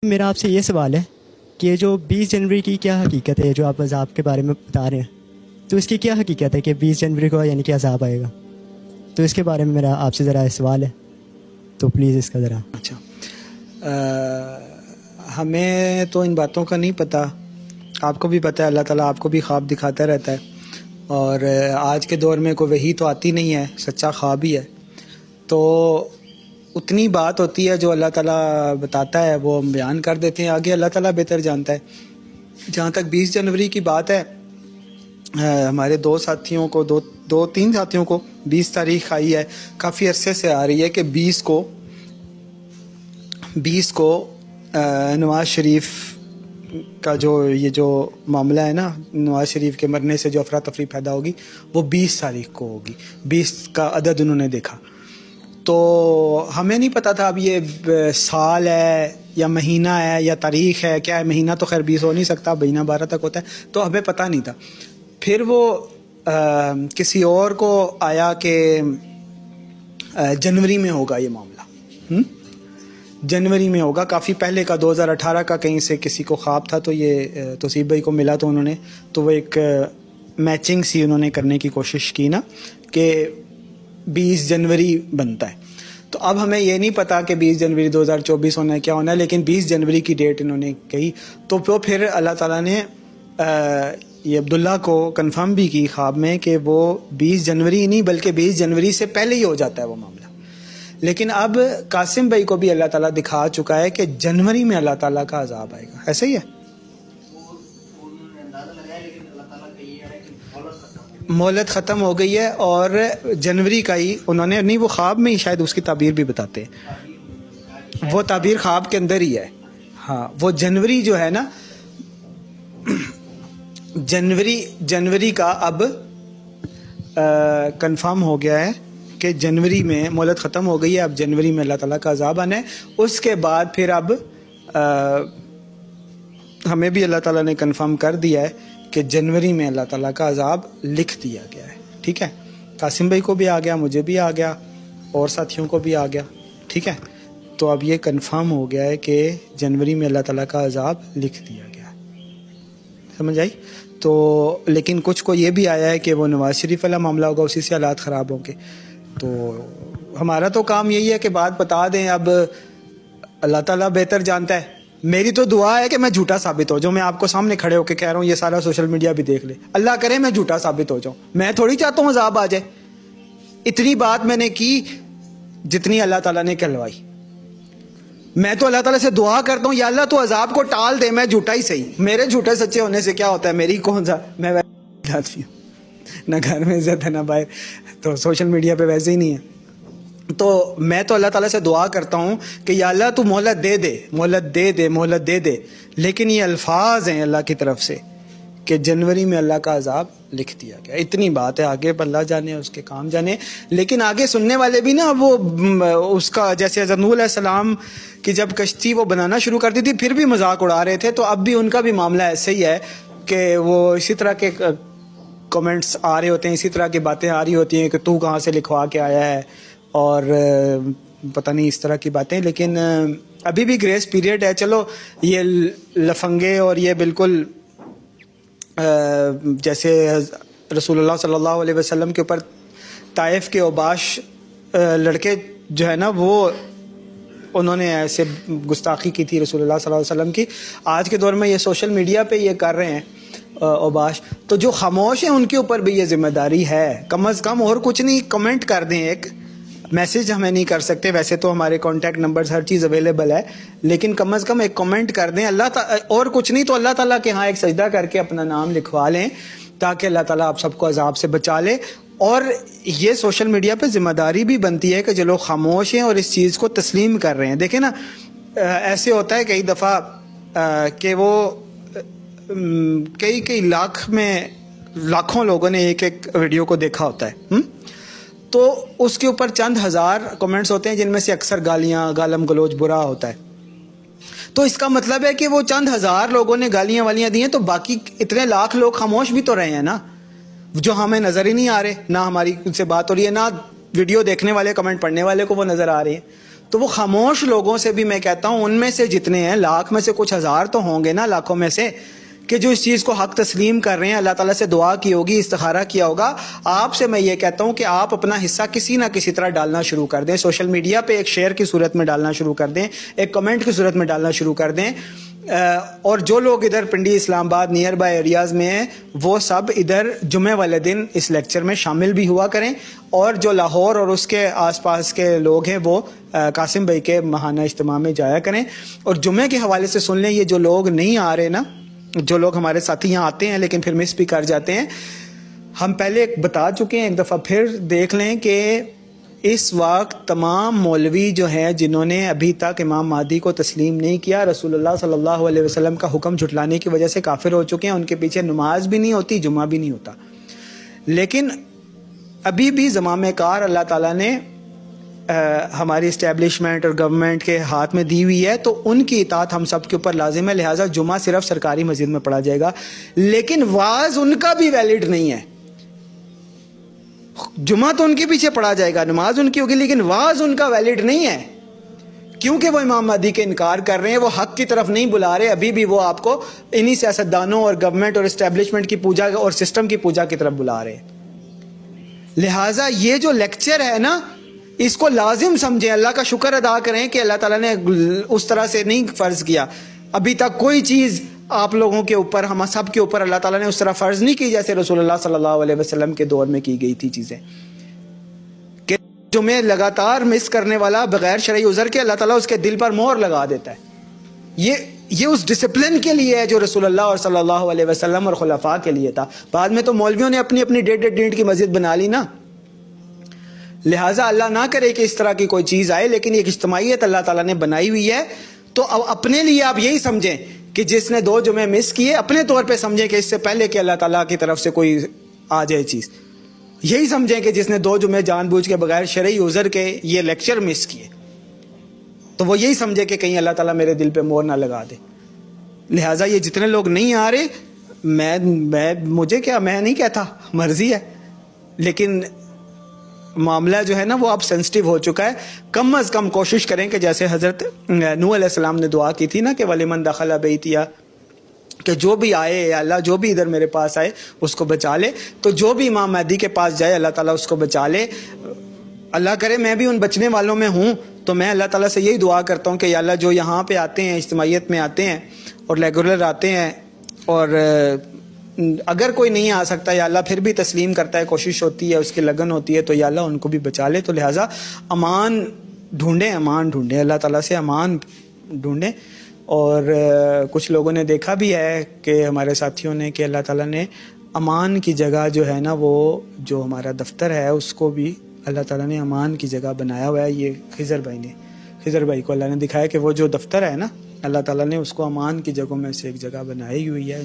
میرا آپ سے یہ سوال ہے کہ جو 20 جنوری کی کیا حقیقت ہے جو آپ عذاب کے بارے میں بتا رہے ہیں، تو اس کی کیا حقیقت ہے کہ 20 جنوری کو یعنی کہ عذاب آئے گا؟ تو اس کے بارے میں میرا آپ سے ذرا سوال ہے، تو پلیز اس کا ذرا۔ اچھا، ہمیں تو ان باتوں کا نہیں پتہ، آپ کو بھی پتہ ہے اللہ تعالیٰ آپ کو بھی خواب دکھاتا رہتا ہے، اور آج کے دور میں کوئی وحی تو آتی نہیں ہے، سچا خواب ہی ہے، تو اتنی بات ہوتی ہے جو اللہ تعالیٰ بتاتا ہے وہ ہم بیان کر دیتے ہیں، آگے اللہ تعالیٰ بہتر جانتا ہے۔ جہاں تک 20 جنوری کی بات ہے، ہمارے دو تین ساتھیوں کو 20 تاریخ آئی ہے، کافی عرصے سے آ رہی ہے کہ 20 کو نواز شریف کا جو معاملہ ہے نا، نواز شریف کے مرنے سے جو افراتفری پیدا ہوگی وہ 20 تاریخ کو ہوگی، 20 کا عدد انہوں نے دیکھا، تو ہمیں نہیں پتا تھا اب یہ سال ہے یا مہینہ ہے یا تاریخ ہے، کیا ہے، مہینہ تو خیر 20 ہو نہیں سکتا، مہینہ 12 تک ہوتا ہے، تو ہمیں پتہ نہیں تھا۔ پھر وہ کسی اور کو آیا کہ جنوری میں ہوگا یہ معاملہ، جنوری میں ہوگا، کافی پہلے کا 2018 کا کہیں سے کسی کو خواب تھا، تو یہ توصیف بھائی کو ملا، تو انہوں نے تو وہ ایک میچنگ سی انہوں نے کرنے کی کوشش کی نا کہ 20 جنوری بنتا ہے، تو اب ہمیں یہ نہیں پتا کہ 20 جنوری 2024 ہونا ہے کیا ہونا ہے، لیکن 20 جنوری کی ڈیٹ انہوں نے کہی، تو پھر اللہ تعالیٰ نے یہ عبداللہ کو کنفرم بھی کی خواب میں کہ وہ 20 جنوری نہیں بلکہ 20 جنوری سے پہلے ہی ہو جاتا ہے وہ معاملہ، لیکن اب قاسم بھائی کو بھی اللہ تعالیٰ دکھا چکا ہے کہ جنوری میں اللہ تعالیٰ کا عذاب آئے گا، ایسا ہی ہے، مہلت ختم ہو گئی ہے، اور جنوری کا ہی انہوں نے نہیں، وہ خواب میں ہی شاید اس کی تعبیر بھی بتاتے ہیں، وہ تعبیر خواب کے اندر ہی ہے، ہاں، وہ جنوری جو ہے نا، جنوری کا اب کنفرم ہو گیا ہے کہ جنوری میں مہلت ختم ہو گئی ہے، اب جنوری میں اللہ تعالیٰ کا عذاب آنا ہے، اس کے بعد پھر اب ہمیں بھی اللہ تعالیٰ نے کنفرم کر دیا ہے کہ جنوری میں اللہ تعالیٰ کا عذاب لکھ دیا گیا ہے، ٹھیک ہے، قاسم بھائی کو بھی آ گیا، مجھے بھی آ گیا، اور ساتھیوں کو بھی آ گیا، ٹھیک ہے، تو اب یہ کنفرم ہو گیا ہے کہ جنوری میں اللہ تعالیٰ کا عذاب لکھ دیا گیا ہے، سمجھ آئی؟ تو لیکن کچھ کو یہ بھی آیا ہے کہ وہ نواز شریف والا معاملہ ہوگا، اسی سے حالات خراب ہوں گے، تو ہمارا تو کام یہی ہے کہ بات بتا دیں، اب اللہ تعالیٰ بہتر جانتا ہے، میری تو دعا ہے کہ میں جھوٹا ثابت ہو جاؤں، میں آپ کو سامنے کھڑے ہو کے کہہ رہا ہوں، یہ سارا سوشل میڈیا بھی دیکھ لے، اللہ کرے میں جھوٹا ثابت ہو جاؤں، میں تھوڑی چاہتا ہوں عذاب آ جائے، اتنی بات میں نے کی جتنی اللہ تعالیٰ نے کہلوائی، میں تو اللہ تعالیٰ سے دعا کرتا ہوں، یا اللہ تو عذاب کو ٹال دے، میں جھوٹا ہی صحیح، میرے جھوٹے سچے ہونے سے کیا ہوتا ہے، میری کون سا، میں ویسے آدمی ہوں، نہ گھر میں عزت ہے نہ باہر، تو سوشل میڈیا پہ ویسے ہی نہیں ہے، تو میں تو اللہ تعالیٰ سے دعا کرتا ہوں کہ یا اللہ تو مہلت دے دے، لیکن یہ الفاظ ہیں اللہ کی طرف سے کہ جنوری میں اللہ کا عذاب لکھ دیا گیا، اتنی بات ہے، آگے اللہ جانے اس کے کام جانے، لیکن آگے سننے والے بھی نا، وہ اس کا جیسے حضرت نوح علیہ السلام کی جب کشتی وہ بنانا شروع کر دی تھی پھر بھی مذاق اڑا رہے تھے، تو اب بھی ان کا بھی معاملہ ایسے ہی ہے کہ وہ اسی طرح کے کمنٹس آ رہے ہوتے ہیں، اسی طرح کی باتیں آ رہی ہوتی ہیں کہ تو کہاں سے لکھوا کے آیا ہے، اور پتہ نہیں اس طرح کی باتیں، لیکن ابھی بھی گریس پیریڈ ہے، چلو یہ لفنگے اور یہ بالکل جیسے رسول اللہ صلی اللہ علیہ وسلم کے اوپر طائف کے اوباش لڑکے جو ہے نا، وہ انہوں نے ایسے گستاخی کی تھی رسول اللہ صلی اللہ علیہ وسلم کی، آج کے دور میں یہ سوشل میڈیا پہ یہ کر رہے ہیں اوباش، تو جو خاموش ہیں ان کے اوپر بھی یہ ذمہ داری ہے، کم از کم اور کچھ نہیں، کمنٹ کر دیں، ایک میسج ہمیں نہیں کر سکتے، ویسے تو ہمارے کانٹیکٹ نمبرز ہر چیز اویلیبل ہے، لیکن کم از کم ایک کمنٹ کر دیں، اور کچھ نہیں تو اللہ تعالیٰ کے ہاں ایک سجدہ کر کے اپنا نام لکھوا لیں، تاکہ اللہ تعالیٰ آپ سب کو عذاب سے بچا لے، اور یہ سوشل میڈیا پہ ذمہ داری بھی بنتی ہے کہ جو لوگ خاموش ہیں اور اس چیز کو تسلیم کر رہے ہیں، دیکھیں نا، ایسے ہوتا ہے کئی دفعہ کہ وہ کئی لاکھوں لوگوں نے ایک ویڈیو کو دیکھا ہوتا ہے، تو اس کے اوپر چند ہزار کمنٹس ہوتے ہیں جن میں سے اکثر گالم گلوچ برا ہوتا ہے، تو اس کا مطلب ہے کہ وہ چند ہزار لوگوں نے گالیاں والیاں دی ہیں، تو باقی اتنے لاکھ لوگ خاموش بھی تو رہے ہیں نا، جو ہمیں نظر ہی نہیں آ رہے، نہ ہماری ان سے بات ہو رہی ہے، نہ ویڈیو دیکھنے والے کمنٹ پڑھنے والے کو وہ نظر آ رہے ہیں، تو وہ خاموش لوگوں سے بھی میں کہتا ہوں، ان میں سے جتنے ہیں، لاکھ میں سے کچھ ہزار تو ہوں گے نا، لاکھوں میں سے، کہ جو اس چیز کو حق تسلیم کر رہے ہیں، اللہ تعالیٰ سے دعا کی ہوگی، استخارہ کیا ہوگا. آپ سے میں یہ کہتا ہوں کہ آپ اپنا حصہ کسی نہ کسی طرح ڈالنا شروع کر دیں. سوشل میڈیا پہ ایک شیئر کی صورت میں ڈالنا شروع کر دیں، ایک کمنٹ کی صورت میں ڈالنا شروع کر دیں. اور جو لوگ ادھر پنڈی اسلام آباد نیئر بائی ایریاز میں ہیں، وہ سب ادھر جمعے والے دن اس لیکچر میں شامل بھی ہوا کریں. اور جو لاہور اور اس کے آس پاس کے لوگ ہیں وہ قاسم بھائی کے ماہانہ اجتماع میں جایا کریں. اور جمعے کے حوالے سے سن لیں، یہ جو لوگ نہیں آ رہے نا، جو لوگ ہمارے ساتھی یہاں آتے ہیں لیکن پھر مس بھی کر جاتے ہیں، ہم پہلے بتا چکے ہیں، ایک دفعہ پھر دیکھ لیں کہ اس وقت تمام مولوی جو ہیں جنہوں نے ابھی تک امام مہدی کو تسلیم نہیں کیا، رسول اللہ صلی اللہ علیہ وسلم کا حکم جھٹلانے کی وجہ سے کافر ہو چکے ہیں. ان کے پیچھے نماز بھی نہیں ہوتی، جمعہ بھی نہیں ہوتا، لیکن ابھی بھی زمامِ کار اللہ تعالیٰ نے ہماری اسٹیبلشمنٹ اور گورنمنٹ کے ہاتھ میں دی ہوئی ہے، تو ان کی اطاعت ہم سب کے اوپر لازم ہے. لہٰذا جمعہ صرف سرکاری مسجد میں پڑھا جائے گا، لیکن واز ان کا بھی ویلڈ نہیں ہے. جمعہ تو ان کے پیچھے پڑھا جائے گا، نماز ان کی ہوگی، لیکن واز ان کا ویلڈ نہیں ہے، کیونکہ وہ امام مہدی کے انکار کر رہے ہیں، وہ حق کی طرف نہیں بلا رہے. ابھی بھی وہ آپ کو انہی سیاستدانوں اور گورنمنٹ اور اسٹیبلشمنٹ کی پوجا اور سسٹم کی پوجا کی طرف بلا رہے ہیں. لہٰذا یہ جو لیکچر ہے نا، اس کو لازم سمجھیں، اللہ کا شکر ادا کریں کہ اللہ تعالیٰ نے اس طرح سے نہیں فرض کیا. ابھی تک کوئی چیز آپ لوگوں کے اوپر، ہم سب کے اوپر اللہ تعالیٰ نے اس طرح فرض نہیں کی جیسے رسول اللہ صلی اللہ علیہ وسلم کے دور میں کی گئی تھی چیزیں، کہ جو میں لگاتار مس کرنے والا بغیر شرعی عذر کے اللہ تعالیٰ اس کے دل پر مہر لگا دیتا ہے. یہ اس ڈسپلن کے لیے ہے جو رسول اللہ اور صلی اللہ علیہ وسلم اور خلفاء کے لیے تھا. بعد میں تو مولویوں نے اپنی اپنی ڈیڑھ کی مسجد بنا لی نا. لہٰذا اللہ نہ کرے کہ اس طرح کی کوئی چیز آئے، لیکن ایک اجتماعیت اللہ تعالیٰ نے بنائی ہوئی ہے. تو اب اپنے لیے آپ یہی سمجھیں کہ جس نے 2 جمعے مس کیے، اپنے طور پہ سمجھیں کہ اس سے پہلے کہ اللہ تعالیٰ کی طرف سے کوئی آ جائے چیز، یہی سمجھیں کہ جس نے 2 جمعے جان بوجھ کے بغیر شرعی عذر کے یہ لیکچر مس کیے، تو وہ یہی سمجھے کہ کہیں اللہ تعالیٰ میرے دل پہ مہر نہ لگا دے. لہٰذا یہ جتنے لوگ نہیں آ رہے، مجھے کیا، میں نہیں کہتا، مرضی ہے، لیکن معاملہ جو ہے نا وہ اب سینسٹیو ہو چکا ہے. کم از کم کوشش کریں کہ جیسے حضرت نوح علیہ السلام نے دعا کی تھی نا کہ وَلِمَنْ دَخَلَ بَيْتِيَ، کہ جو بھی آئے یا اللہ جو بھی ادھر میرے پاس آئے اس کو بچا لے. تو جو بھی امام مہدی کے پاس جائے اللہ تعالیٰ اس کو بچا لے. اللہ کرے میں بھی ان بچنے والوں میں ہوں. تو میں اللہ تعالیٰ سے یہی دعا کرتا ہوں کہ یا اللہ جو یہاں پہ آتے ہیں، اجتماعیت میں آتے ہیں اور ریگولر آتے ہیں، اور اگر کوئی نہیں آ سکتا یا اللہ پھر بھی تسلیم کرتا ہے، کوشش ہوتی ہے، اس کی لگن ہوتی ہے، تو یا اللہ ان کو بھی بچا لے. تو لہٰذا امان ڈھونڈیں، اللہ تعالیٰ سے امان ڈھونڈیں. اور کچھ لوگوں نے دیکھا بھی ہے کہ ہمارے ساتھیوں نے کہ اللہ تعالیٰ نے امان کی جگہ جو ہے نا، وہ جو ہمارا دفتر ہے اس کو بھی اللہ تعالیٰ نے امان کی جگہ بنایا ہوا ہے. یہ خضر بھائی کو اللہ نے دکھایا کہ وہ جو دفتر ہے نا، اللہ تعالیٰ نے اس کو امان کی جگہوں میں سے ایک جگہ بنائی ہوئی ہے.